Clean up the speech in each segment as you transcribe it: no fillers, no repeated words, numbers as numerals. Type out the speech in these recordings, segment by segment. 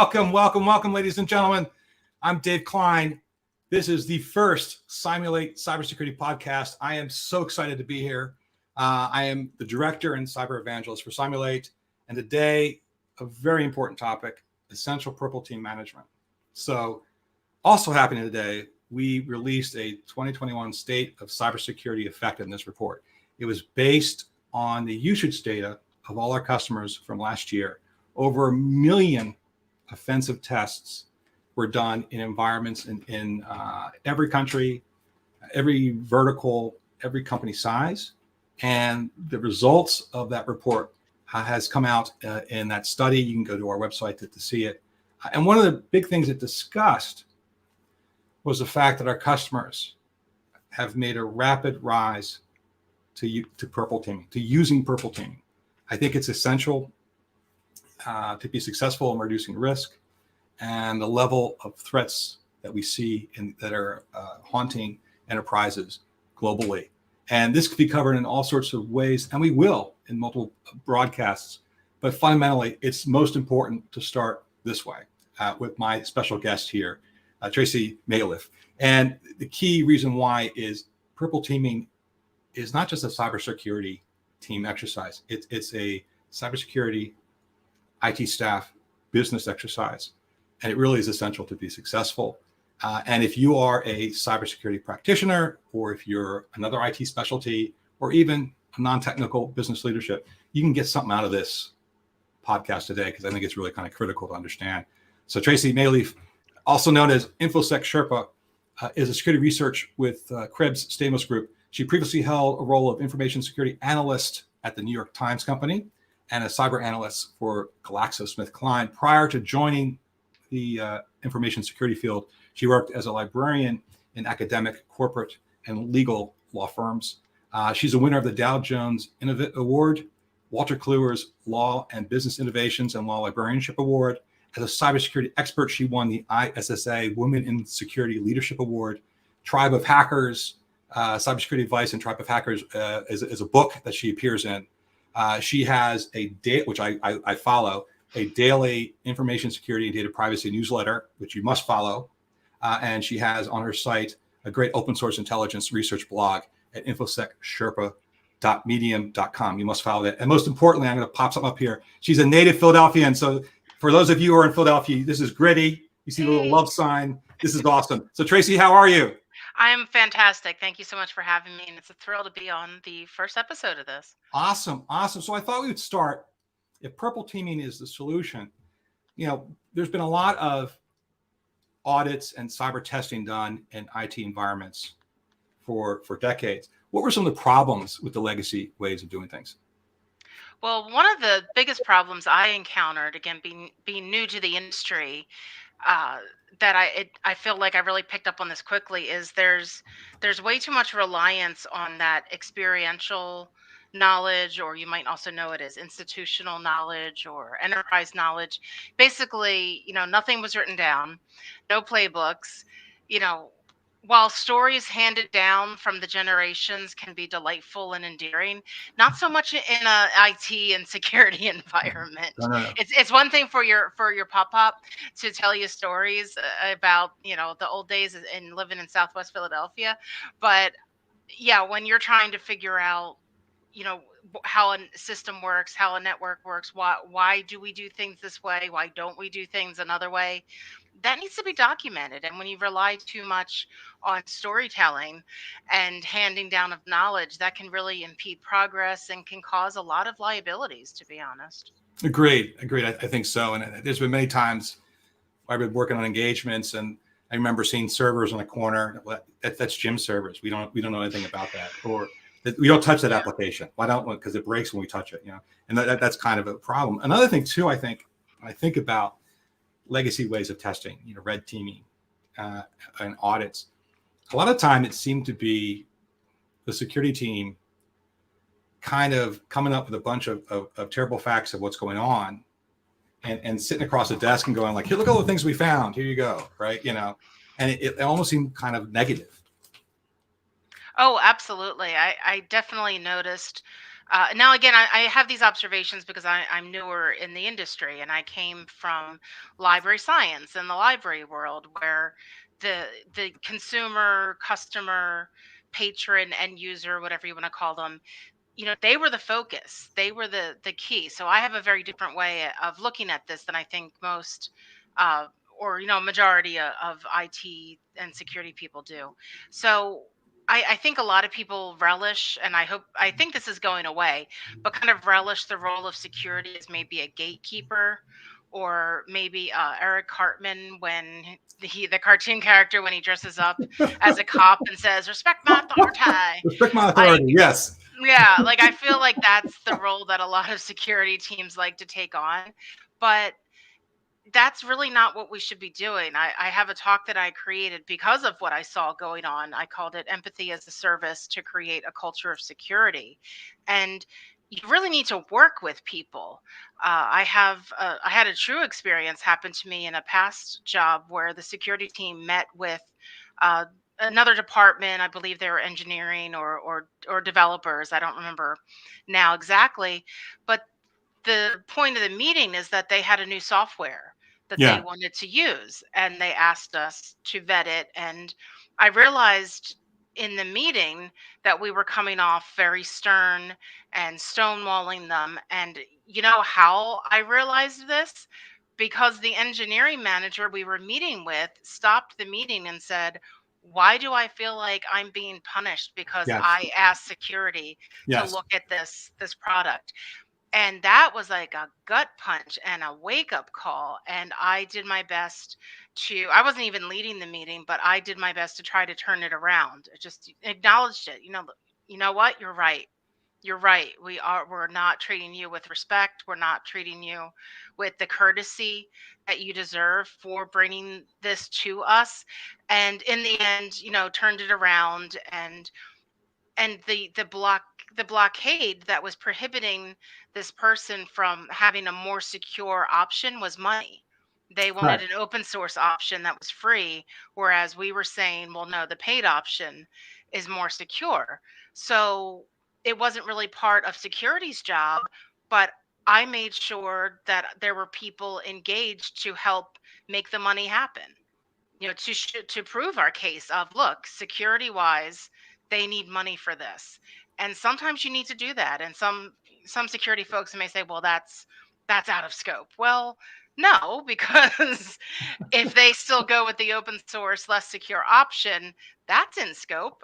Welcome, ladies and gentlemen. I'm Dave Klein. This is the first Simulate Cybersecurity podcast. I am so excited to be here. I am the director and cyber evangelist for Simulate. And today, a very important topic, essential purple team management. So also happening today, we released a 2021 State of Cybersecurity Effectiveness report. It was based on the usage data of all our customers from last year. Over 1 million offensive tests were done in environments in every country, every vertical, every company size. And the results of that report has come out in that study. You can go to our website to see it. And one of the big things it discussed was the fact that our customers have made a rapid rise to purple teaming, to using purple teaming. I think it's essential to be successful in reducing risk and the level of threats that we see that are haunting enterprises globally. And this could be covered in all sorts of ways, and we will in multiple broadcasts. But fundamentally, it's most important to start this way with my special guest here, Tracy Maliff. And the key reason why is purple teaming is not just a cybersecurity team exercise. It's a cybersecurity IT staff business exercise. And it really is essential to be successful. And if you are a cybersecurity practitioner, or if you're another IT specialty, or even a non-technical business leadership, you can get something out of this podcast today, because I think it's really kind of critical to understand. So Tracy Maliff, also known as InfoSec Sherpa, is a security research with Krebs Stamos Group. She previously held a role of information security analyst at the New York Times Company and a cyber analyst for GlaxoSmithKline. Prior to joining the information security field, she worked as a librarian in academic, corporate, and legal law firms. She's a winner of the Dow Jones Innovate Award, Walter Kluwer's Law and Business Innovations and Law Librarianship Award. As a cybersecurity expert, she won the ISSA Women in Security Leadership Award. Tribe of Hackers, Cybersecurity Advice and Tribe of Hackers is a book that she appears in. She has which I follow, a daily information security and data privacy newsletter, which you must follow. And she has on her site a great open source intelligence research blog at infosecsherpa.medium.com. You must follow that. And most importantly, I'm going to pop something up here. She's a native Philadelphian. So for those of you who are in Philadelphia, this is gritty. You see the little love sign. This is awesome. So Tracy, how are you? I'm fantastic. Thank you so much for having me. And it's a thrill to be on the first episode of this. Awesome. So I thought we would start, if purple teaming is the solution, there's been a lot of audits and cyber testing done in IT environments for decades. What were some of the problems with the legacy ways of doing things? Well, one of the biggest problems I encountered, again, being new to the industry, that I feel like I really picked up on this quickly, is there's way too much reliance on that experiential knowledge, or you might also know it as institutional knowledge or enterprise knowledge. Basically, nothing was written down, no playbooks. While stories handed down from the generations can be delightful and endearing, not so much in a IT and security environment. No. It's one thing for your pop-up to tell you stories about the old days in living in Southwest Philadelphia, but yeah, when you're trying to figure out how a system works, how a network works, why do we do things this way, why don't we do things another way, that needs to be documented. And when you rely too much on storytelling and handing down of knowledge, that can really impede progress and can cause a lot of liabilities, to be honest. Agreed. I think so. And there's been many times I've been working on engagements, and I remember seeing servers in the corner. That's Jim servers. We don't know anything about that, or we don't touch that application. Why don't we? Because it breaks when we touch it. And that's kind of a problem. Another thing too, I think, when I think about legacy ways of testing, red teaming and audits, a lot of time it seemed to be the security team kind of coming up with a bunch of terrible facts of what's going on, and sitting across the desk and going like, here, look at all the things we found. Here you go. Right. And it almost seemed kind of negative. Oh, absolutely. I definitely noticed Now, again, I have these observations because I'm newer in the industry, and I came from library science and the library world, where the consumer, customer, patron, end user, whatever you want to call them, they were the focus. They were the key. So I have a very different way of looking at this than I think most, uh, or majority of IT and security people do. So I think a lot of people relish, and I think this is going away, but kind of relish the role of security as maybe a gatekeeper, or maybe Eric Cartman, when the cartoon character, when he dresses up as a cop and says "respect my authority." Respect my Like, authority. Yes. yeah, like I feel like that's the role that a lot of security teams like to take on. But that's really not what we should be doing. I have a talk that I created because of what I saw going on. I called it Empathy as a Service to Create a Culture of Security. And you really need to work with people. I had a true experience happen to me in a past job where the security team met with uh, another department. I believe they were engineering or developers. I don't remember now exactly, but the point of the meeting is that they had a new software that they Yeah. wanted to use, and they asked us to vet it. And I realized in the meeting that we were coming off very stern and stonewalling them. And you know how I realized this? Because the engineering manager we were meeting with stopped the meeting and said, "Why do I feel like I'm being punished because Yes. I asked security to Yes. look at this product?" And that was like a gut punch and a wake up call. And I did my best I wasn't even leading the meeting, but I did my best to try to turn it around. I just acknowledged it. You know what? You're right. You're right. We're not treating you with respect. We're not treating you with the courtesy that you deserve for bringing this to us. And in the end, turned it around. And the blockade that was prohibiting this person from having a more secure option was money. They Right. wanted an open source option that was free, whereas we were saying, well, no, the paid option is more secure. So it wasn't really part of security's job, but I made sure that there were people engaged to help make the money happen, to prove our case of, look, security wise, they need money for this. And sometimes you need to do that. And some security folks may say, well, that's out of scope. Well, no, because if they still go with the open source less secure option, that's in scope.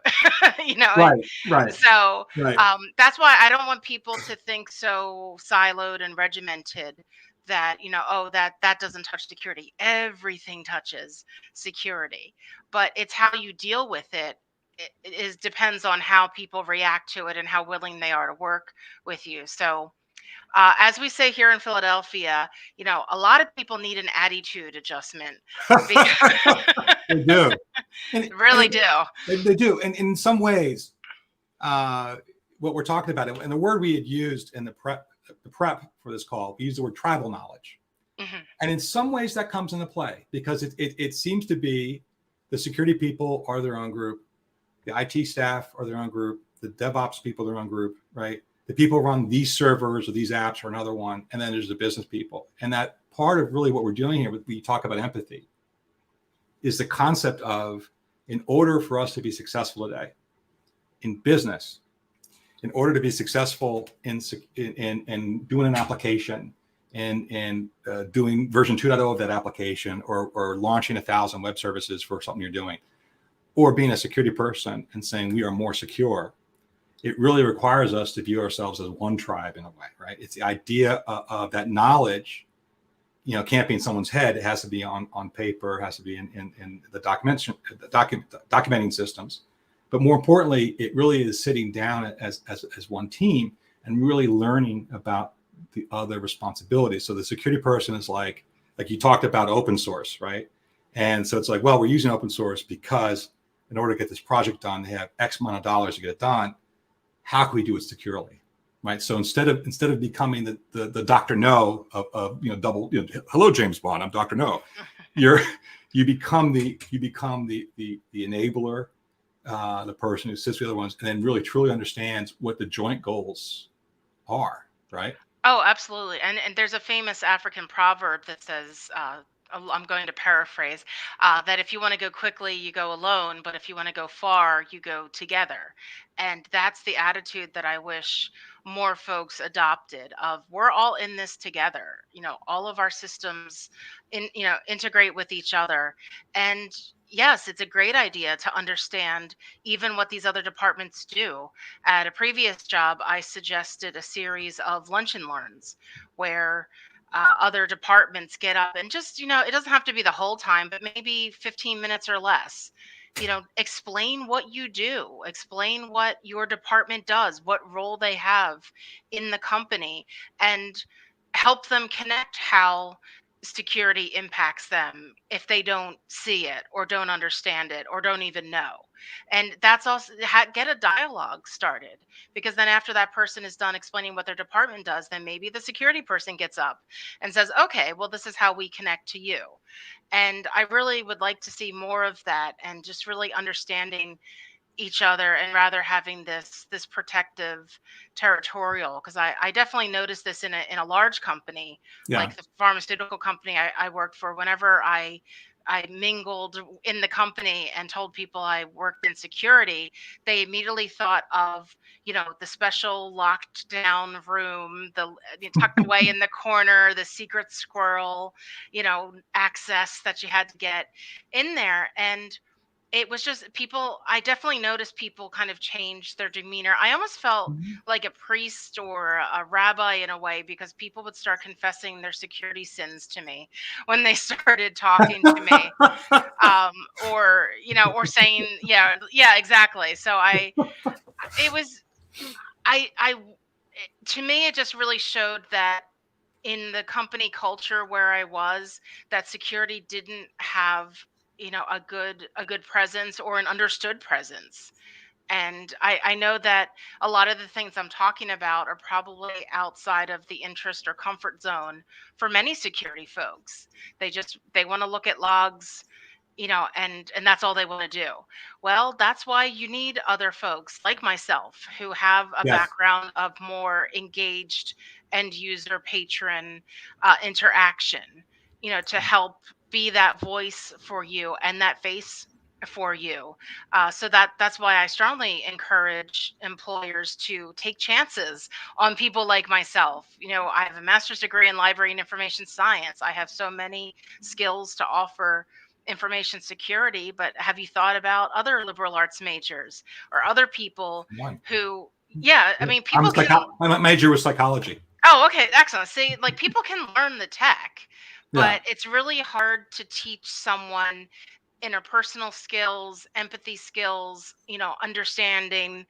you know it- Right. Right. so Right. that's why I don't want people to think so siloed and regimented that, oh, that doesn't touch security. Everything touches security, but it's how you deal with it. It is depends on how people react to it and how willing they are to work with you. So as we say here in Philadelphia, a lot of people need an attitude adjustment because They do. And, really do. they do. And in some ways, what we're talking about, and the word we had used in the prep for this call, we used the word tribal knowledge. Mhm. And in some ways that comes into play because it seems to be the security people are their own group, the IT staff are their own group, the DevOps people are their own group, right? The people who run these servers or these apps are another one. And then there's the business people. And that part of really what we're doing here, when we talk about empathy, is the concept of, in order for us to be successful today in business, in order to be successful in doing an application and doing version 2.0 of that application, or launching 1,000 web services for something you're doing, or being a security person and saying we are more secure, it really requires us to view ourselves as one tribe in a way, right? It's the idea of that knowledge, can't be in someone's head. It has to be on paper, it has to be in the documenting systems. But more importantly, it really is sitting down as one team and really learning about the other responsibilities. So the security person is like you talked about open source, right? And so it's like, well, we're using open source because in order to get this project done, they have X amount of dollars to get it done. How can we do it securely, right? So instead of becoming the Dr. No of double, hello James Bond, I'm Dr. No, you become the enabler, the person who sits with the other ones, and then really truly understands what the joint goals are, right? Oh, absolutely. And there's a famous African proverb that says, I'm going to paraphrase, that if you want to go quickly, you go alone, but if you want to go far, you go together. And that's the attitude that I wish more folks adopted of we're all in this together. All of our systems integrate with each other. And yes, it's a great idea to understand even what these other departments do. At a previous job, I suggested a series of lunch and learns where other departments get up and just, it doesn't have to be the whole time, but maybe 15 minutes or less. Explain what you do, explain what your department does, what role they have in the company, and help them connect how security impacts them if they don't see it or don't understand it or don't even know. And that's also get a dialogue started, because then after that person is done explaining what their department does, then maybe the security person gets up and says, okay, well, this is how we connect to you. And I really would like to see more of that, and just really understanding each other, and rather having this protective territorial, because I definitely noticed this in a large company Yeah. like the pharmaceutical company I worked for. Whenever I mingled in the company and told people I worked in security, they immediately thought of, the special locked down room, tucked away in the corner, the secret squirrel, access that you had to get in there. And it was just people, I definitely noticed people kind of change their demeanor. I almost felt Mhm. like a priest or a rabbi in a way, because people would start confessing their security sins to me when they started talking to me, um, or saying, yeah, exactly. So it was, to me, it just really showed that in the company culture where I was, that security didn't have, a good presence or an understood presence. And I know that a lot of the things I'm talking about are probably outside of the interest or comfort zone for many security folks. They want to look at logs, and that's all they want to do. Well, that's why you need other folks like myself who have a Yes. background of more engaged end user patron interaction, to help be that voice for you and that face for you. So that's why I strongly encourage employers to take chances on people like myself. I have a master's degree in library and information science. I have so many skills to offer information security, but have you thought about other liberal arts majors or other people One. who, yeah, I Yeah. mean, people can. My major was psychology. Oh, okay, excellent. See, like, people can learn the tech, Yeah. but it's really hard to teach someone interpersonal skills, empathy skills, understanding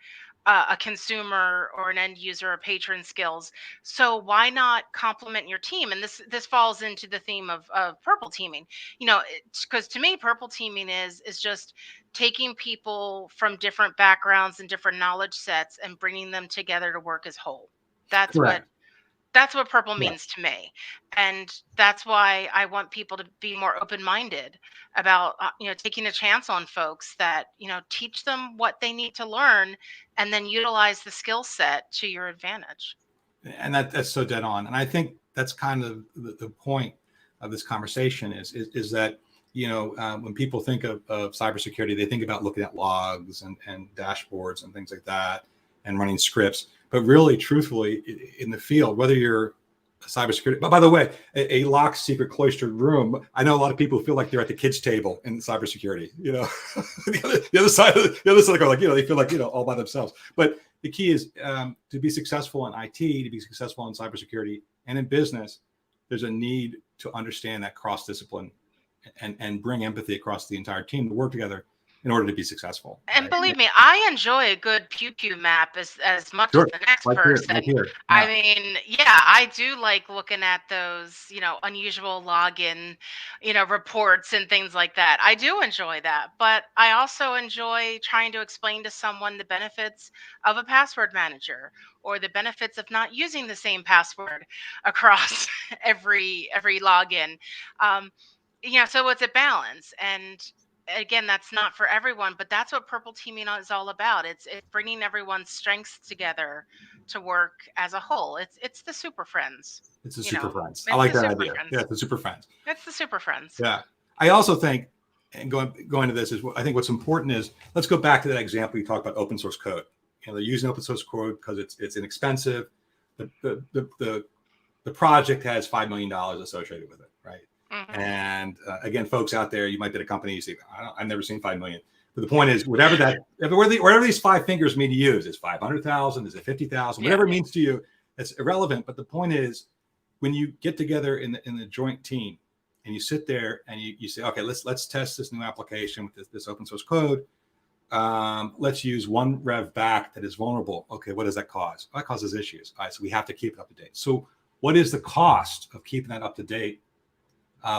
a consumer or an end user or patron skills. So why not complement your team? And this falls into the theme of purple teaming. Because to me, purple teaming is just taking people from different backgrounds and different knowledge sets and bringing them together to work as whole. That's what Correct. that's what purple Yeah. means to me. And that's why I want people to be more open-minded about, taking a chance on folks that, teach them what they need to learn, and then utilize the skill set to your advantage. And that's so dead on. And I think that's kind of the point of this conversation is that, when people think of cybersecurity, they think about looking at logs and dashboards and things like that and running scripts. But really, truthfully, in the field, whether you're a cybersecurity, but by the way, a locked, secret, cloistered room, I know a lot of people feel like they're at the kids' table in cybersecurity. The other side of the like, they feel like, all by themselves. But the key is to be successful in IT, to be successful in cybersecurity and in business, there's a need to understand that cross discipline and bring empathy across the entire team to work together in order to be successful. And Right? believe me, I enjoy a good pew pew map as much as Sure. the next Like here, like person. here. I Yeah. mean, yeah, I do like looking at those, unusual login, reports and things like that. I do enjoy that, but I also enjoy trying to explain to someone the benefits of a password manager, or the benefits of not using the same password across every login. Um, so it's a balance. And again, that's not for everyone, but that's what purple teaming is all about. It's bringing everyone's strengths together to work as a whole. It's the super friends. It's the You super know, friends. I it's like the that super idea. friends. Yeah, it's the super friends. It's the super friends. Yeah. I also think, and going to this is, I think what's important is, let's go back to that example you talked about, open source code. They're using open source code because it's inexpensive. The project has $5 million associated with it, right? Mm-hmm. And again, folks out there, you might be at a company, you say, I've never seen 5 million. But the point is, whatever these five fingers mean to you, is 500,000, is it 50,000, whatever it means to you, it's irrelevant. But the point is, when you get together in the joint team and you sit there and you say, okay, let's test this new application with this open source code. Let's use one rev back that is vulnerable. Okay, what does that cause? That causes issues. All right, so we have to keep it up to date. So what is the cost of keeping that up to date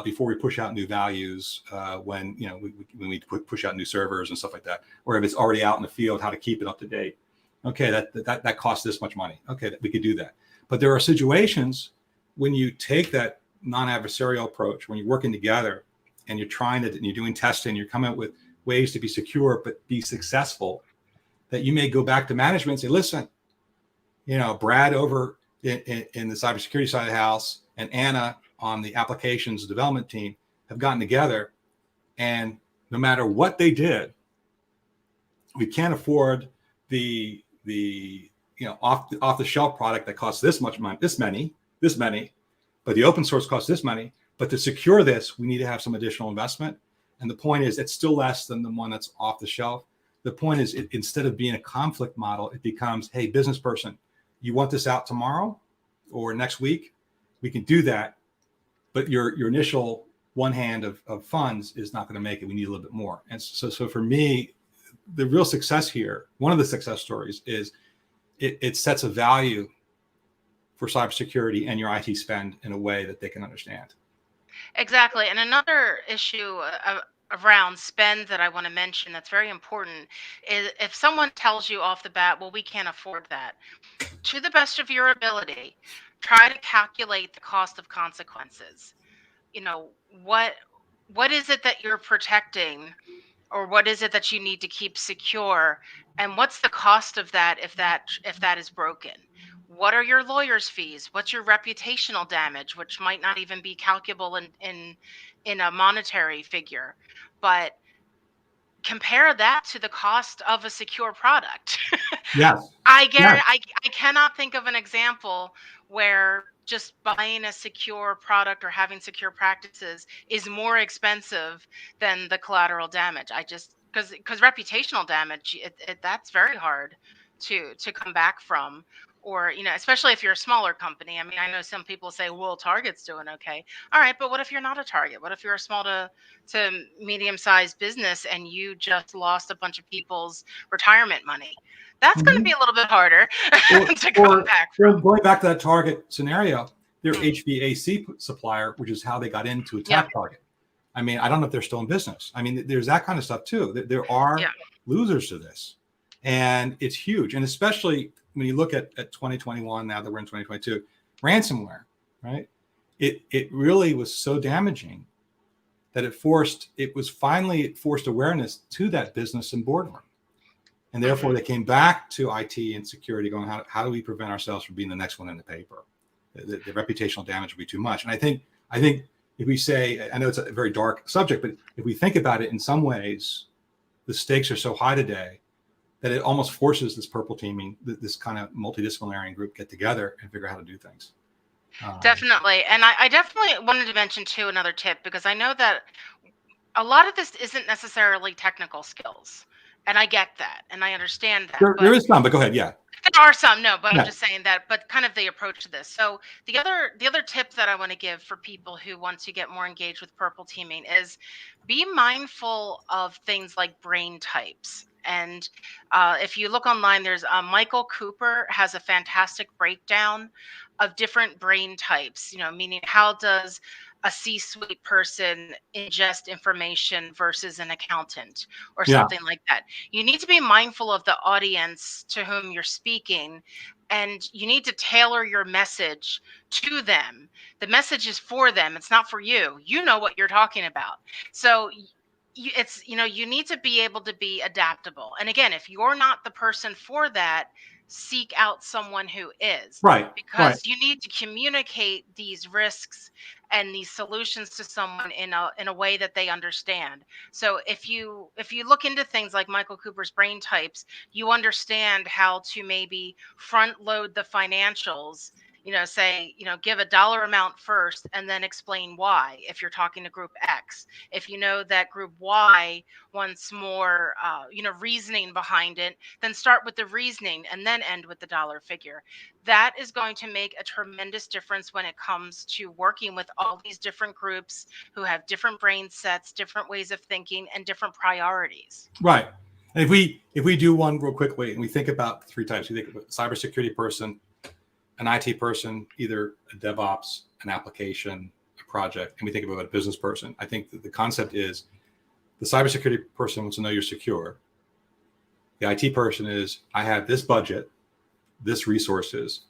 before we push out new values when we push out new servers and stuff like that, or if it's already out in the field, how to keep it up to date? Okay, that costs this much money. Okay, we could do that. But there are situations when you take that non-adversarial approach, when you're working together and you're doing testing, you're coming up with ways to be secure but be successful, that you may go back to management and say, listen, Brad over in the cybersecurity side of the house and Anna on the applications development team have gotten together, and no matter what they did, we can't afford the off the shelf product that costs this much money, this many, but the open source costs this money. But to secure this, we need to have some additional investment. And the point is, it's still less than the one that's off the shelf. The point is, instead of being a conflict model, it becomes, hey, business person, you want this out tomorrow or next week? We can do that. But your initial one hand of funds is not going to make it. We need a little bit more. And so for me, the real success here, one of the success stories is it sets a value for cybersecurity and your IT spend in a way that they can understand. Exactly. And another issue around spend that I want to mention that's very important is if someone tells you off the bat, well, we can't afford that, to the best of your ability, try to calculate the cost of consequences. What is it that you're protecting, or what is it that you need to keep secure, and what's the cost of that if that is broken? What are your lawyer's fees? What's your reputational damage, which might not even be calculable in a monetary figure, but compare that to the cost of a secure product. Yes. I guarantee, I cannot think of an example where just buying a secure product or having secure practices is more expensive than the collateral damage. Because reputational damage, that's very hard to come back from. Or, especially if you're a smaller company. I mean, I know some people say, well, Target's doing okay. All right, but what if you're not a Target? What if you're a small to medium-sized business and you just lost a bunch of people's retirement money? That's going to be a little bit harder to come back from. Going back to that Target scenario, their HVAC supplier, which is how they got into attack Target. I mean, I don't know if they're still in business. I mean, there's that kind of stuff too. There are losers to this, and it's huge. And especially when you look at 2021, now that we're in 2022, ransomware, right? It really was so damaging that it forced awareness to that business and boardroom. And therefore, they came back to IT and security going, how do we prevent ourselves from being the next one in the paper? The reputational damage would be too much. And I think if we say, I know it's a very dark subject, but if we think about it in some ways, the stakes are so high today that it almost forces this purple teaming, this kind of multidisciplinary group get together and figure out how to do things. Definitely. And I definitely wanted to mention too another tip, because I know that a lot of this isn't necessarily technical skills. And I get that, and I understand that. There is some, but go ahead. Yeah. There are some, no, but I'm just saying that, but kind of the approach to this. So the other tip that I want to give for people who want to get more engaged with purple teaming is be mindful of things like brain types. And if you look online, there's Michael Cooper has a fantastic breakdown of different brain types, meaning how does a C-suite person ingest information versus an accountant or something like that. You need to be mindful of the audience to whom you're speaking, and you need to tailor your message to them. The message is for them. It's not for you. You know what you're talking about. So it's, you need to be able to be adaptable. And again, if you're not the person for that, seek out someone who is, Right, right, because you need to communicate these risks and these solutions to someone in a way that they understand. So if you look into things like Michael Cooper's brain types, you understand how to maybe front load the financials, say, give a dollar amount first and then explain why if you're talking to group X. If you know that group Y wants more, reasoning behind it, then start with the reasoning and then end with the dollar figure. That is going to make a tremendous difference when it comes to working with all these different groups who have different brain sets, different ways of thinking, and different priorities. right. And if we do one real quickly, and we think about three types, we think about a cybersecurity person, an IT person, either a DevOps, an application, a project, and we think about a business person. I think that the concept is the cybersecurity person wants to know you're secure. The IT person is, I have this budget, this resources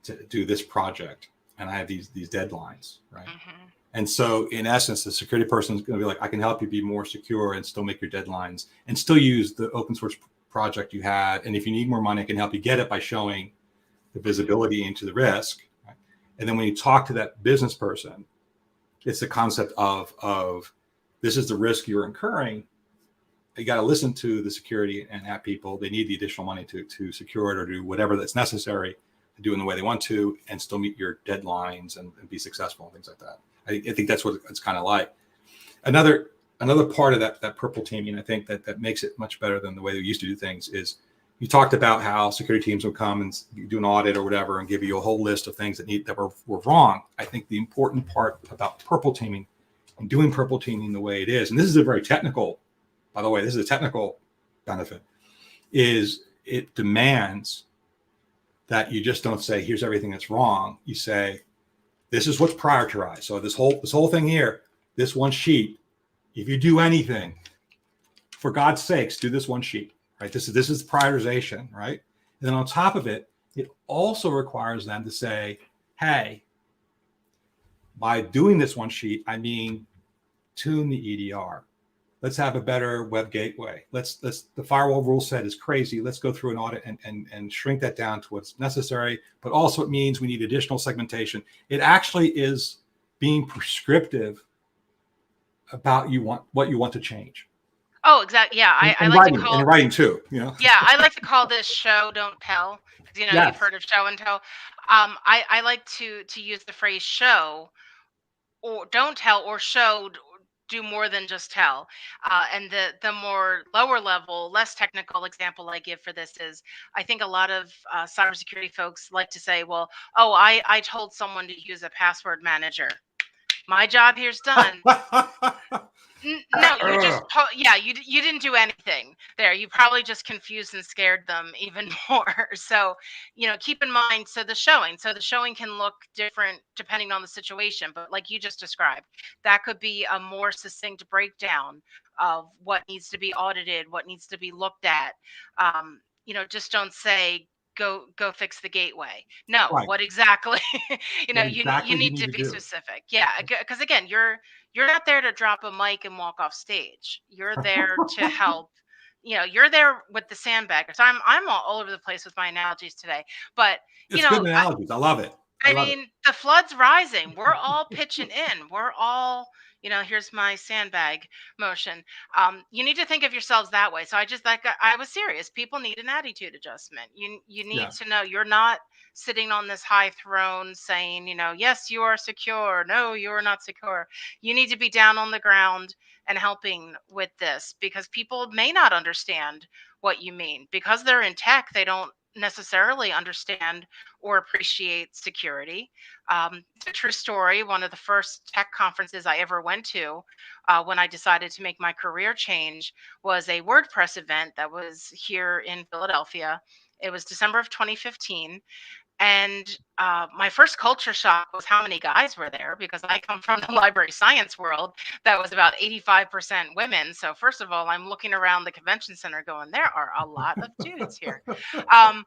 to do this project, and I have these deadlines, right? Mm-hmm. And so, in essence, the security person is going to be like, I can help you be more secure and still make your deadlines and still use the open source project you had. And if you need more money, I can help you get it by showing the visibility into the risk. Right? And then when you talk to that business person, it's the concept of this is the risk you're incurring. You got to listen to the security and app people. They need the additional money to secure it or do whatever that's necessary to do in the way they want to and still meet your deadlines and be successful and things like that. I think that's what it's kind of like. Another part of that purple teaming, I think that makes it much better than the way we used to do things is you talked about how security teams will come and do an audit or whatever and give you a whole list of things that were wrong. I think the important part about purple teaming and doing purple teaming the way it is, and this is a very technical, by the way, this is a technical benefit, is it demands that you just don't say, here's everything that's wrong. You say, this is what's prioritized. So this whole thing here, this one sheet, if you do anything, for God's sakes, do this one sheet, right? This is prioritization, right? And then on top of it, it also requires them to say, hey, by doing this one sheet, I mean, tune the EDR. Let's have a better web gateway. Let's the firewall rule set is crazy. Let's go through an audit and shrink that down to what's necessary. But also it means we need additional segmentation. It actually is being prescriptive about what you want to change. Oh, exactly. Yeah, I like writing, to call and writing too. Yeah, I like to call this show don't tell. 'Cause, Yes. you've heard of show and tell. I like to use the phrase show or don't tell, or show, do more than just tell. And the more lower level, less technical example I give for this is, I think a lot of cybersecurity folks like to say, well, oh, I told someone to use a password manager. My job here's done. No, you just you didn't do anything there. You probably just confused and scared them even more. So, keep in mind, so the showing can look different depending on the situation, but like you just described, that could be a more succinct breakdown of what needs to be audited, what needs to be looked at. Just don't say go fix the gateway. No, Right. what exactly? What You exactly need do you to need be to do? specific. Yeah, because again, you're not there to drop a mic and walk off stage. You're there to help. You're there with the sandbag. So I'm all over the place with my analogies today. But It's good analogies. I love it. I I love it. mean, the flood's rising. We're all pitching in. We're all, here's my sandbag motion. You need to think of yourselves that way. So I was serious. People need an attitude adjustment. You need Yeah. to know you're not sitting on this high throne saying, yes, you are secure. No, you are not secure. You need to be down on the ground and helping with this, because people may not understand what you mean. Because they're in tech, they don't necessarily understand or appreciate security. It's a true story. One of the first tech conferences I ever went to, when I decided to make my career change, was a WordPress event that was here in Philadelphia. It was December of 2015. And my first culture shock was how many guys were there, because I come from the library science world that was about 85% women. So, first of all, I'm looking around the convention center going, there are a lot of dudes here. Um,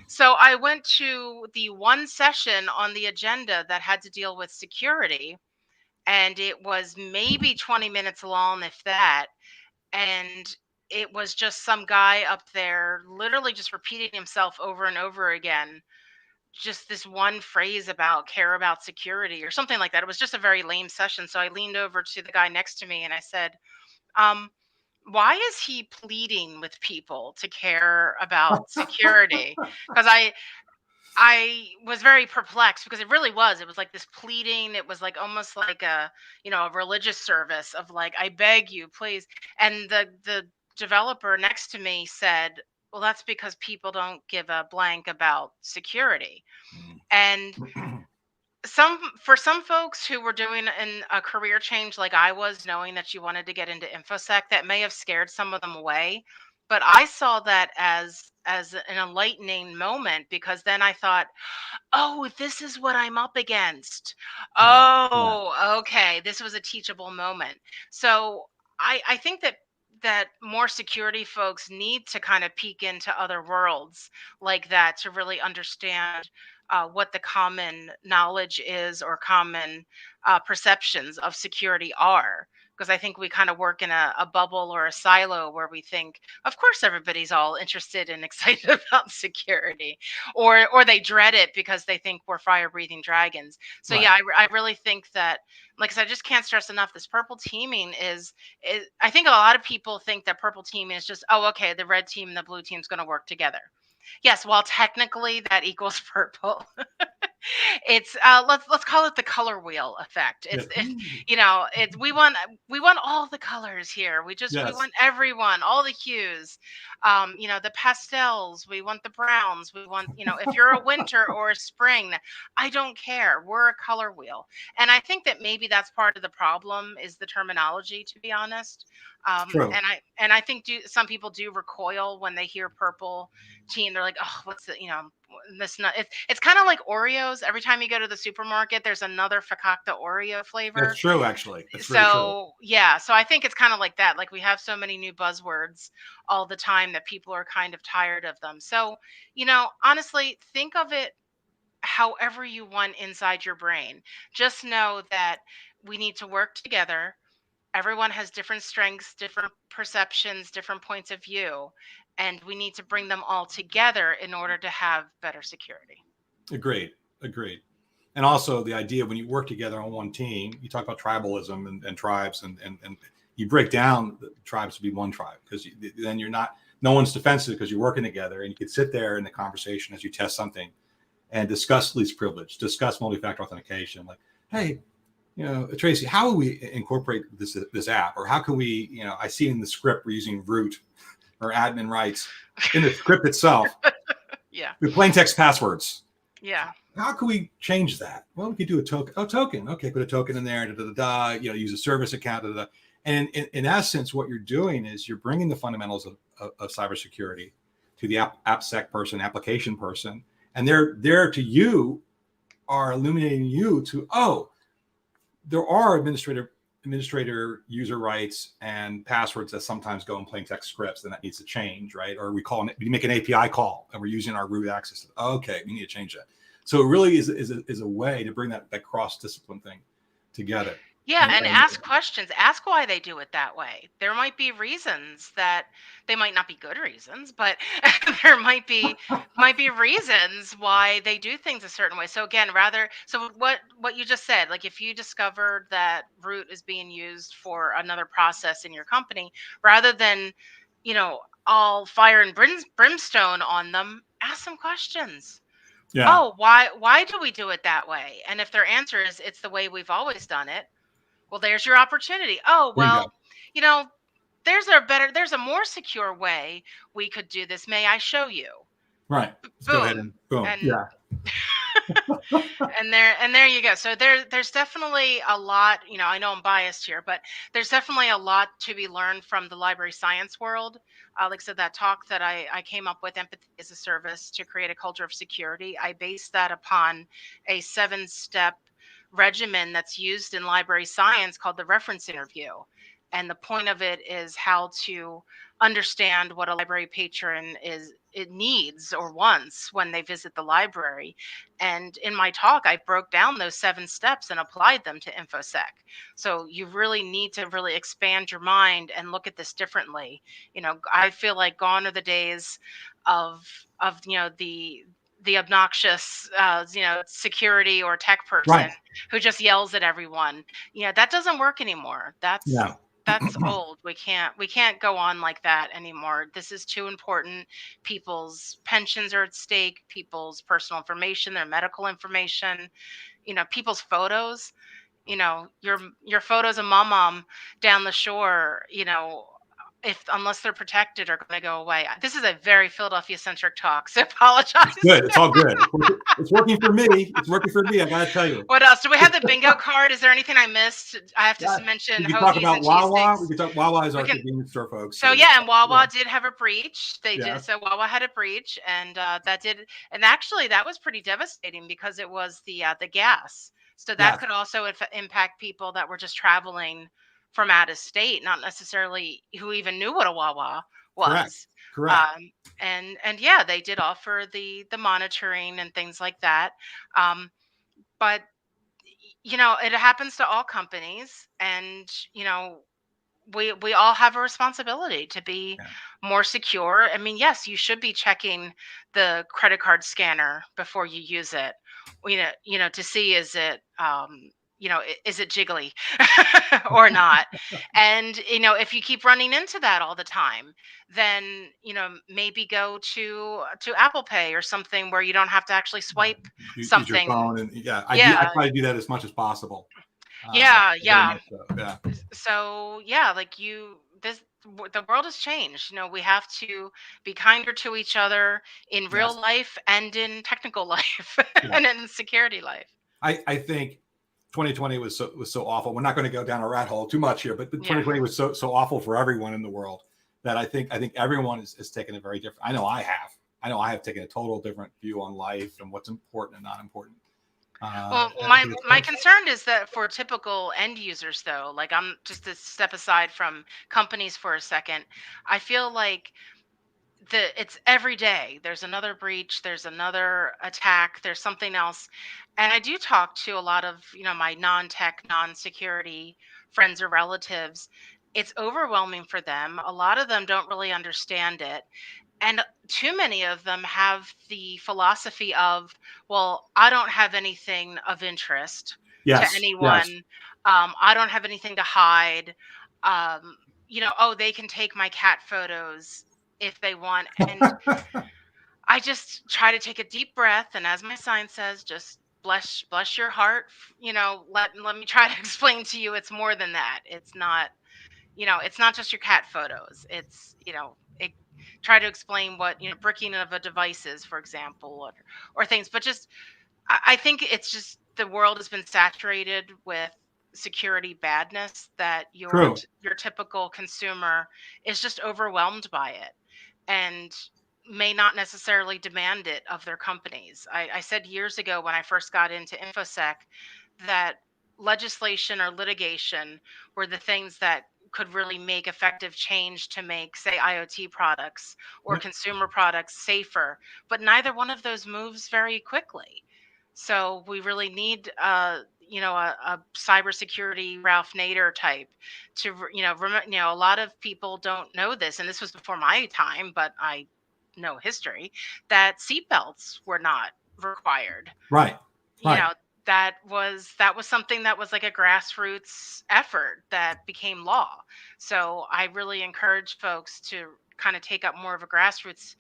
so, I went to the one session on the agenda that had to deal with security. and it was maybe 20 minutes long, if that. And it was just some guy up there literally just repeating himself over and over again, just this one phrase about care about security or something like that. It was just a very lame session. So I leaned over to the guy next to me and I said, um, why is he pleading with people to care about security? Because I was very perplexed because it really was. It was like this pleading. It was like almost like a religious service of like, I beg you, please. And the developer next to me said, well, that's because people don't give a blank about security. And for some folks who were doing a career change like I was, knowing that you wanted to get into infosec, that may have scared some of them away. But I saw that as an enlightening moment, because then I thought, oh, this is what I'm up against. Yeah. Yeah. Oh, okay. This was a teachable moment. So I think that more security folks need to kind of peek into other worlds like that to really understand what the common knowledge is, or common perceptions of security are. Because I think we kind of work in a bubble or a silo where we think, of course, everybody's all interested and excited about security, or they dread it because they think we're fire breathing dragons. So Right. yeah, I really think that, like I said, I just can't stress enough, this purple teaming is I think a lot of people think that purple teaming is just, oh, okay, the red team and the blue team's going to work together. Yes, while technically that equals purple, it's let's call it the color wheel effect. Yes. It's we want all the colors here. We Yes. want everyone, all the hues. The pastels, we want the browns, we want, if you're a winter or a spring, I don't care. We're a color wheel. And I think that maybe that's part of the problem, is the terminology, to be honest. It's true. And I think some people do recoil when they hear purple team. They're like, oh, what's the, this not, it's kind of like Oreos. Every time you go to the supermarket, there's another fakakta Oreo That's flavor. true, actually. That's very true. So yeah, so I think it's kind of like that. Like, we have so many new buzzwords all the time that people are kind of tired of them. So, honestly, think of it however you want inside your brain. Just know that we need to work together. Everyone has different strengths, different perceptions, different points of view, and we need to bring them all together in order to have better security. Agreed. Agreed. And also the idea, when you work together on one team, you talk about tribalism and tribes, and you break down the tribes to be one tribe, because then no one's defensive, because you're working together, and you can sit there in the conversation as you test something and discuss least privilege, discuss multi-factor authentication. Like, hey, Tracy, how will we incorporate this app? Or how can we, I see in the script we're using root or admin rights in the script itself. Yeah. The plain text passwords. Yeah. How can we change that? Well, we could do a token. Oh, token. Okay, put a token in there. Use a service account. And in essence, what you're doing is you're bringing the fundamentals of cybersecurity to the AppSec person, application person, and they're there to you, are illuminating you to, there are administrator user rights and passwords that sometimes go in plain text scripts, and that needs to change, right? Or we make an API call and we're using our root access. Okay, we need to change that. So it really is a way to bring that cross-discipline thing together. Yeah, and ask questions. Ask why they do it that way. There might be reasons that they might not be good reasons, but there might be reasons why they do things a certain way. So again, what you just said, like, if you discovered that root is being used for another process in your company, rather than, all fire and brimstone on them, ask some questions. Yeah. Oh, why do we do it that way? And if their answer is, it's the way we've always done it, well, there's your opportunity. Oh, well, there's a more secure way we could do this. May I show you? Right. Let's go ahead and boom. Yeah. and there you go. So there's definitely a lot, I know I'm biased here, but there's definitely a lot to be learned from the library science world. Like I said, that talk that I came up with, Empathy as a Service to Create a Culture of Security, I based that upon a 7-step regimen that's used in library science called the reference interview. And the point of it is how to understand what a library patron it needs or wants when they visit the library. And in my talk, I broke down those 7 steps and applied them to InfoSec. So you really need to really expand your mind and look at this differently. I feel like gone are the days of the obnoxious security or tech person Right. who just yells at everyone. That doesn't work anymore. Yeah. That's old. We can't go on like that anymore. This is too important. People's pensions are at stake, people's personal information, their medical information, people's photos. Your photos of mom down the shore, if unless they're protected, are going to go away. This is a very Philadelphia centric talk, so apologize. It's good. It's all good. It's working for me. It's working for me. I gotta tell you. What else? Do we have the bingo card? Is there anything I missed? I have to mention. We can talk about Wawa. We can talk. Wawa is our convenience store, folks. So yeah, and Wawa did have a breach. They did. So Wawa had a breach, and and actually that was pretty devastating because it was the gas. So that could also impact people that were just traveling from out of state, not necessarily who even knew what a Wawa was. Correct. And yeah, they did offer the monitoring and things like that. But it happens to all companies, and we all have a responsibility to be more secure. I mean, yes, you should be checking the credit card scanner before you use it. To see is it is it jiggly or not? And if you keep running into that all the time, then maybe go to Apple Pay or something where you don't have to actually swipe something. Use your phone I try to do that as much as possible. Yeah. So like the world has changed. We have to be kinder to each other in real life and in technical life and in security life. I think 2020 was so awful. We're not going to go down a rat hole too much here, but 2020 was so awful for everyone in the world that I think everyone is taking a very different. I know I have taken a total different view on life and what's important and not important. Well, my concern is that for typical end users, though, like I'm just to step aside from companies for a second, I feel like it's every day there's another breach, there's another attack, there's something else. And I do talk to a lot of my non-tech, non-security friends or relatives. It's overwhelming for them. A lot of them don't really understand it. And too many of them have the philosophy of, well, I don't have anything of interest to anyone. I don't have anything to hide. They can take my cat photos if they want. And I just try to take a deep breath. And as my sign says, just bless your heart. Let me try to explain to you, it's more than that. It's not, it's not just your cat photos. It's, try to explain what bricking of a device is, for example, or things. But just I think it's just the world has been saturated with security badness that your typical consumer is just overwhelmed by it and may not necessarily demand it of their companies. I said years ago when I first got into InfoSec that legislation or litigation were the things that could really make effective change to make, say, IoT products or consumer products safer. But neither one of those moves very quickly. So we really need, a cybersecurity Ralph Nader type to, a lot of people don't know this, and this was before my time, but I know history, that seatbelts were not required. Right. That was something that was like a grassroots effort that became law. So I really encourage folks to kind of take up more of a grassroots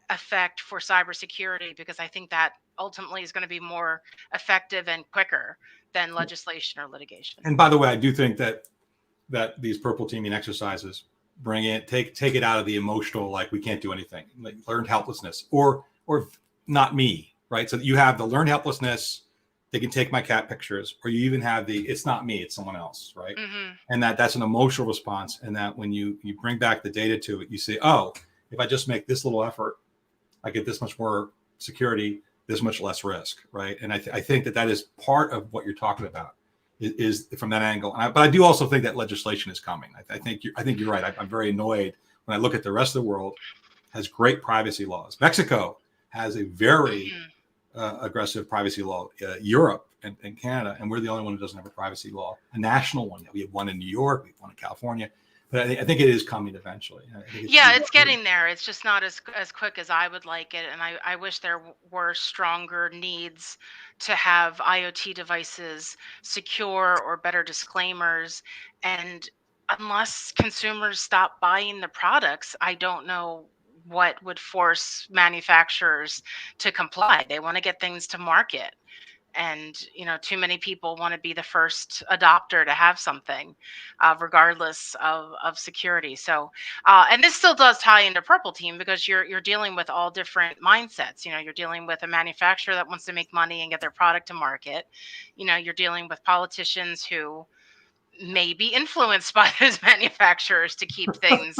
effect for cybersecurity, because I think that ultimately is going to be more effective and quicker than legislation or litigation. And by the way, I do think that these purple teaming exercises take it out of the emotional, like we can't do anything, like learned helplessness or not me, right? So you have the learned helplessness. They can take my cat pictures, or you even have it's not me, it's someone else, right? Mm-hmm. And that's an emotional response. And that when you bring back the data to it, you say, oh, if I just make this little effort, I get this much more security, this much less risk, right? And I think that is part of what you're talking about is from that angle. But I do also think that legislation is coming. I think you're right. I'm very annoyed when I look at the rest of the world, has great privacy laws. Mexico has a very aggressive privacy law. Europe and Canada, and we're the only one who doesn't have a privacy law, a national one. We have one in New York, we have one in California, but I think it is coming eventually. It's getting there. It's just not as quick as I would like it, and I wish there were stronger needs to have IoT devices secure or better disclaimers. And unless consumers stop buying the products, I don't know what would force manufacturers to comply. They want to get things to market, and too many people want to be the first adopter to have something, regardless of security. So and this still does tie into Purple Team, because you're dealing with all different mindsets. You're dealing with a manufacturer that wants to make money and get their product to market. You're dealing with politicians who may be influenced by those manufacturers to keep things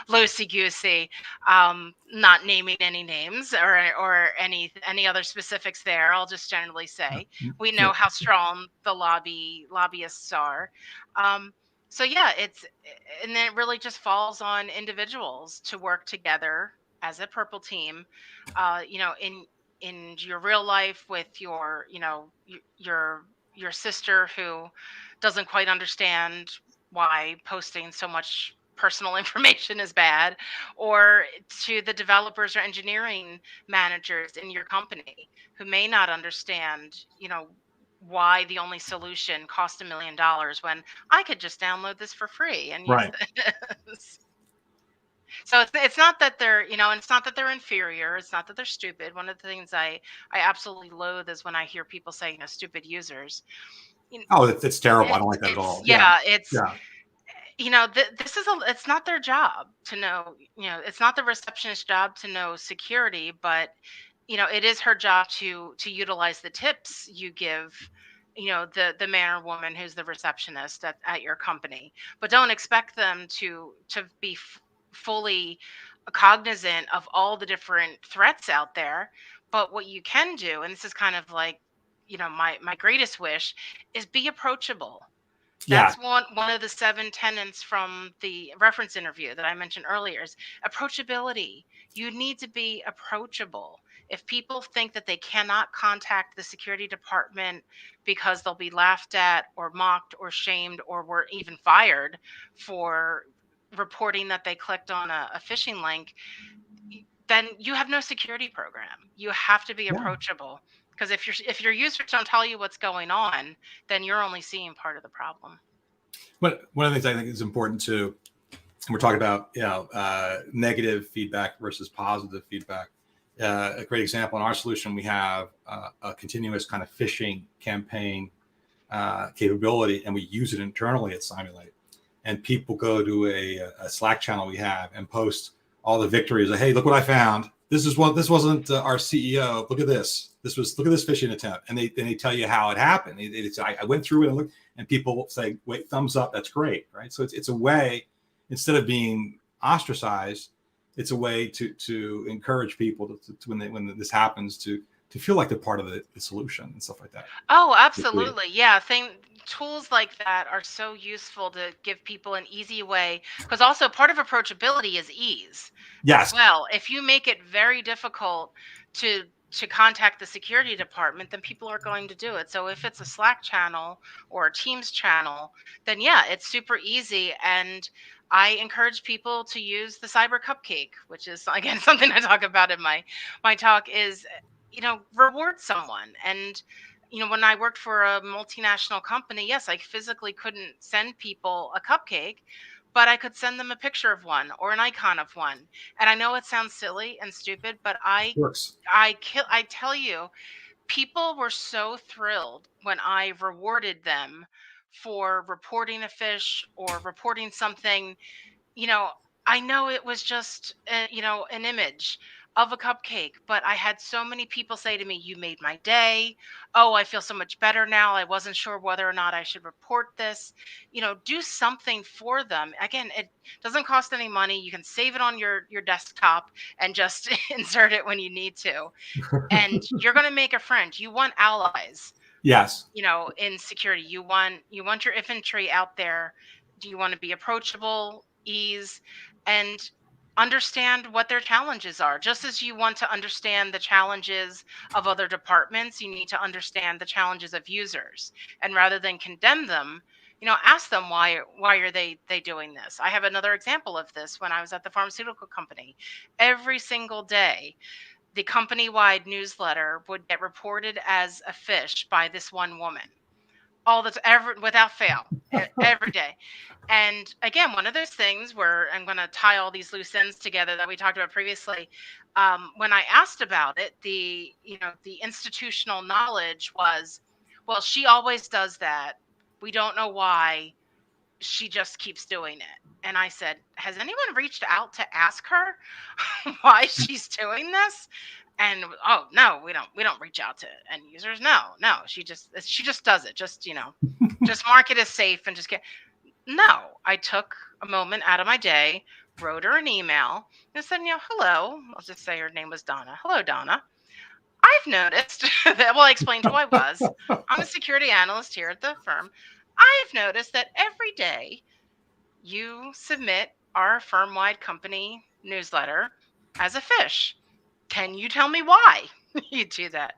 loosey goosey. Not naming any names or any other specifics there. I'll just generally say we know how strong the lobbyists are. So yeah, and then it really just falls on individuals to work together as a Purple Team. In your real life with your sister who doesn't quite understand why posting so much personal information is bad, or to the developers or engineering managers in your company who may not understand, why the only solution cost $1 million when I could just download this for free and use this. So it's not that they're, and it's not that they're inferior. It's not that they're stupid. One of the things I absolutely loathe is when I hear people say, stupid users. Oh, it's terrible. I don't like that at all. It's this is it's not their job to know. It's not the receptionist's job to know security, but it is her job to utilize the tips you give. The man or woman who's the receptionist at your company, but don't expect them to be fully cognizant of all the different threats out there. But what you can do, and this is kind of like, my greatest wish, is be approachable. Yeah. That's one of the 7 tenets from the reference interview that I mentioned earlier, is approachability. You need to be approachable. If people think that they cannot contact the security department because they'll be laughed at or mocked or shamed or were even fired for reporting that they clicked on a phishing link, then you have no security program. You have to be approachable, because if your users don't tell you what's going on, then you're only seeing part of the problem. But one of the things I think is important too, we're talking about negative feedback versus positive feedback. A great example in our solution, we have a continuous kind of phishing campaign capability, and we use it internally at Simulate. And people go to a Slack channel we have and post all the victories. Like, hey, look what I found. This wasn't our CEO. Look at this. Look at this phishing attempt. And they tell you how it happened. I went through it and looked, and people say, wait, thumbs up. That's great, right? So it's a way, instead of being ostracized, it's a way to encourage people to when this happens to feel like they're part of the solution and stuff like that. Oh, absolutely. Yeah. Tools like that are so useful to give people an easy way, because also part of approachability is ease. Yes. Well, if you make it very difficult to contact the security department, then people are going to do it. So if it's a Slack channel or a Teams channel, then yeah, it's super easy. And I encourage people to use the Cyber Cupcake, which is, again, something I talk about in my talk, is, reward someone. And when I worked for a multinational company, yes, I physically couldn't send people a cupcake, but I could send them a picture of one or an icon of one. And I know it sounds silly and stupid, but I tell you, people were so thrilled when I rewarded them for reporting a fish or reporting something. I know it was just an image of a cupcake, but I had so many people say to me, "You made my day. Oh, I feel so much better now. I wasn't sure whether or not I should report this." Do something for them. Again, it doesn't cost any money. You can save it on your desktop and just insert it when you need to. And you're going to make a friend. You want allies. Yes. In security, you want your infantry out there. Do you want to be approachable, ease, and understand what their challenges are. Just as you want to understand the challenges of other departments, you need to understand the challenges of users. And rather than condemn them, ask them why are they doing this. I have another example of this when I was at the pharmaceutical company. Every single day, the company-wide newsletter would get reported as a fish by this one woman, all the ever without fail, every day. And again, one of those things where I'm going to tie all these loose ends together that we talked about previously. When I asked about it, the institutional knowledge was, well, she always does that. We don't know why. She just keeps doing it. And I said, has anyone reached out to ask her why she's doing this? And oh no, we don't reach out to end users. No, she just does it. Just mark it as safe and just get. No, I took a moment out of my day, wrote her an email, and said, hello. I'll just say her name was Donna. Hello, Donna. I've noticed that. Well, I explained who I was. I'm a security analyst here at the firm. I've noticed that every day you submit our firm-wide company newsletter as a fish. Can you tell me why you do that?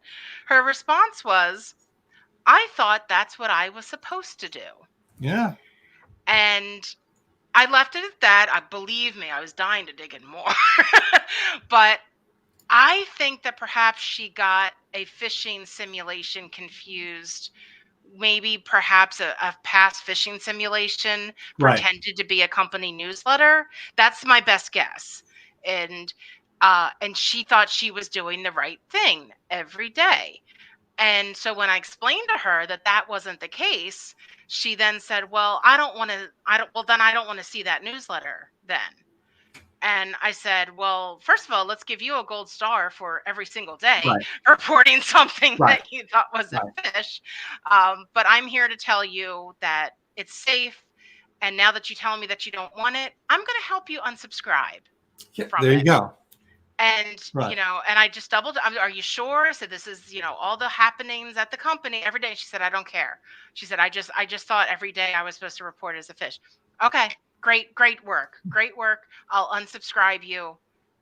Her response was, I thought that's what I was supposed to do. Yeah. And I left it at that. Believe me, I was dying to dig in more. But I think that perhaps she got a phishing simulation confused. Maybe perhaps a past phishing simulation pretended to be a company newsletter. That's my best guess. And she thought she was doing the right thing every day. And so when I explained to her that that wasn't the case, she then said, well, I don't want to see that newsletter then. And I said, well, first of all, let's give you a gold star for every single day reporting something that you thought was a fish. But I'm here to tell you that it's safe. And now that you tell me that you don't want it, I'm going to help you unsubscribe. There you go. And, and I just doubled. Are you sure? I said, this is, all the happenings at the company every day. She said, I don't care. She said, I just thought every day I was supposed to report it as a fish. Okay, great work. I'll unsubscribe you.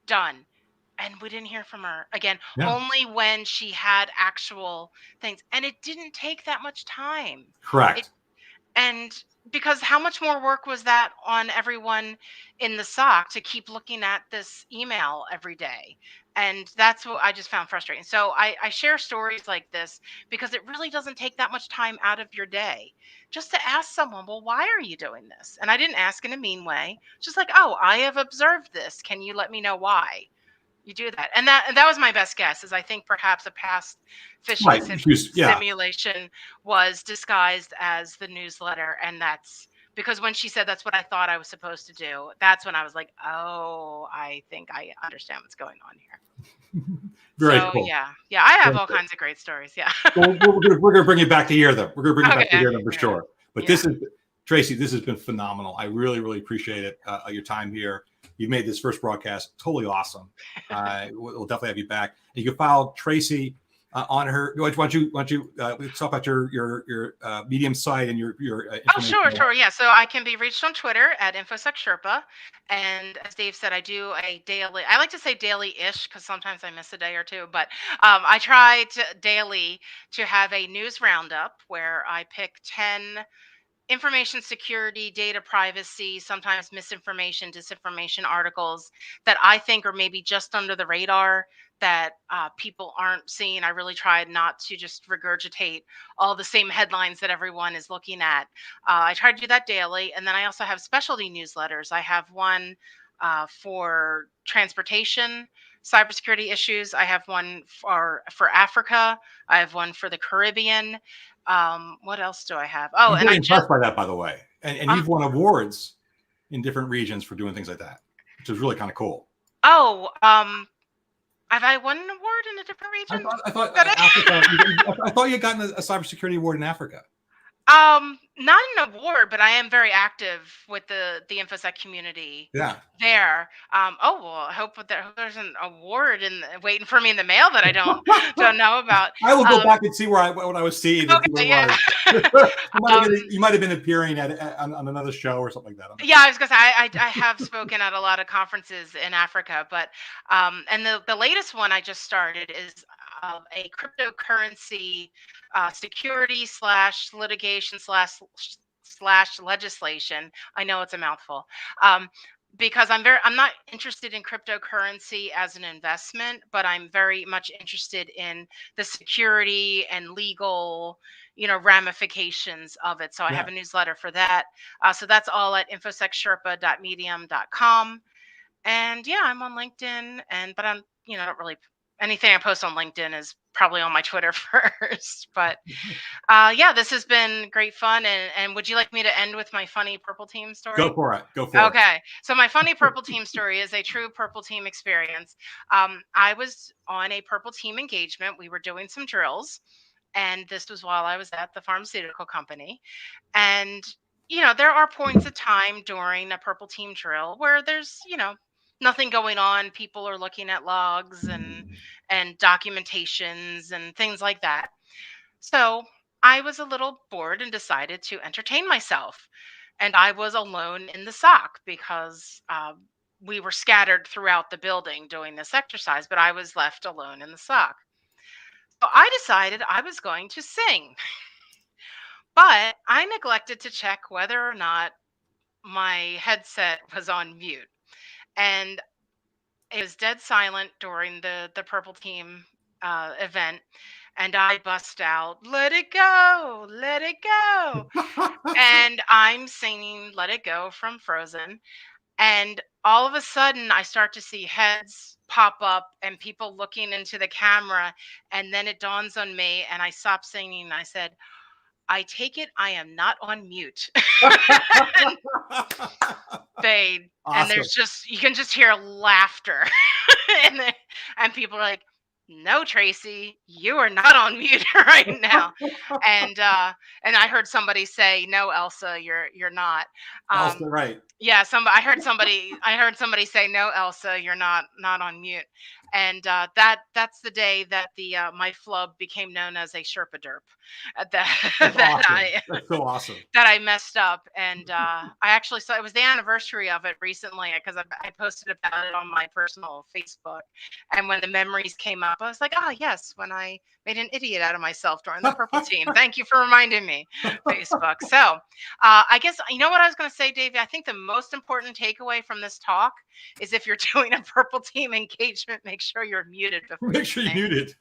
Done. And we didn't hear from her again, only when she had actual things. And it didn't take that much time. Correct. And because how much more work was that on everyone in the SOC to keep looking at this email every day? And that's what I just found frustrating. So I share stories like this because it really doesn't take that much time out of your day just to ask someone, well, why are you doing this? And I didn't ask in a mean way, just like, oh, I have observed this. Can you let me know why you do that? And that was my best guess, is I think perhaps a past phishing simulation was disguised as the newsletter. And that's because when she said that's what I thought I was supposed to do, that's when I was like, oh, I think I understand what's going on here. Very cool. Yeah, I have all kinds of great stories. Yeah. Well, we're gonna bring you back to here, though. We're gonna bring you back to here, for sure. But this is, Tracy, this has been phenomenal. I really, really appreciate it. Your time here. You've made this first broadcast totally awesome. We'll definitely have you back. You can follow Tracy on her. Why don't you talk about your Medium site and your information? Oh, sure. Yeah. So I can be reached on Twitter at InfoSec Sherpa. And as Dave said, I do a daily, I like to say daily-ish because sometimes I miss a day or two, but I try to daily to have a news roundup where I pick 10 information security, data privacy, sometimes misinformation, disinformation articles that I think are maybe just under the radar that people aren't seeing. I really tried not to just regurgitate all the same headlines that everyone is looking at. I try to do that daily. And then I also have specialty newsletters. I have one for transportation, cybersecurity issues. I have one for Africa. I have one for the Caribbean. What else do I have? Oh, I'm really impressed by that, by the way. And you've won awards in different regions for doing things like that, which is really kind of cool. Oh, have I won an award in a different region? I thought Africa. I thought you had gotten a cybersecurity award in Africa. Not an award, but I am very active with the InfoSec community Yeah. there. Oh well, I hope that there's an award waiting for me in the mail that I don't know about. I will go back and see what I was seeing. If Okay, yeah. You might have been appearing on another show or something like that. Yeah, I was gonna say I have spoken at a lot of conferences in Africa, but and the latest one I just started is a cryptocurrency security slash litigation slash legislation. I know it's a mouthful. Because I'm not interested in cryptocurrency as an investment, but I'm very much interested in the security and legal, ramifications of it. So I Yeah. have a newsletter for that. So that's all at infosexsherpa.medium.com. And yeah, I'm on LinkedIn, but I'm, don't really, anything I post on LinkedIn is probably on my Twitter first. But yeah, this has been great fun. And would you like me to end with my funny Purple Team story? Go for it. Go for it. Okay. So my funny Purple Team story is a true Purple Team experience. I was on a Purple Team engagement. We were doing some drills, and this was while I was at the pharmaceutical company. And, there are points of time during a Purple Team drill where there's, nothing going on. People are looking at logs and documentations and things like that. So I was a little bored and decided to entertain myself. And I was alone in the SOC because we were scattered throughout the building doing this exercise, but I was left alone in the SOC. So I decided I was going to sing, but I neglected to check whether or not my headset was on mute. And it was dead silent during the Purple Team event. And I bust out, "Let it go, let it go." And I'm singing "Let It Go" from Frozen. And all of a sudden, I start to see heads pop up and people looking into the camera. And then it dawns on me, and I stop singing. And I said, "I take it I am not on mute." And Awesome. there's you can just hear laughter. And people are like, "No, Tracy, you are not on mute right now." And I heard somebody say, "No, Elsa, you're not." Elsa, right. Yeah, I heard somebody say, "No, Elsa, you're not on mute." And that's the day that my flub became known as a Sherpa derp. That's awesome. That's so awesome. That I messed up. And I actually saw it was the anniversary of it recently because I posted about it on my personal Facebook. And when the memories came up, I was like, "Ah, yes, when I made an idiot out of myself during the Purple Team. Thank you for reminding me, Facebook." So I guess, you know what I was going to say, Davey? I think the most important takeaway from this talk is if you're doing a Purple Team engagement, make sure you're muted before Make sure you're muted.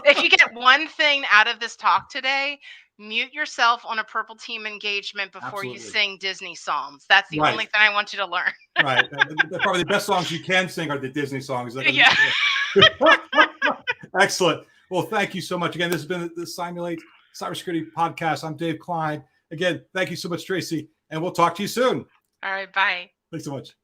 If you get one thing out of this talk today, mute yourself on a Purple Team engagement before you sing Disney songs. That's the only thing I want you to learn. Right. Probably the best songs you can sing are the Disney songs. Yeah. Excellent. Well, thank you so much. Again, this has been the Simulate Cybersecurity Podcast. I'm Dave Klein. Again, thank you so much, Tracy, and we'll talk to you soon. All right. Bye. Thanks so much.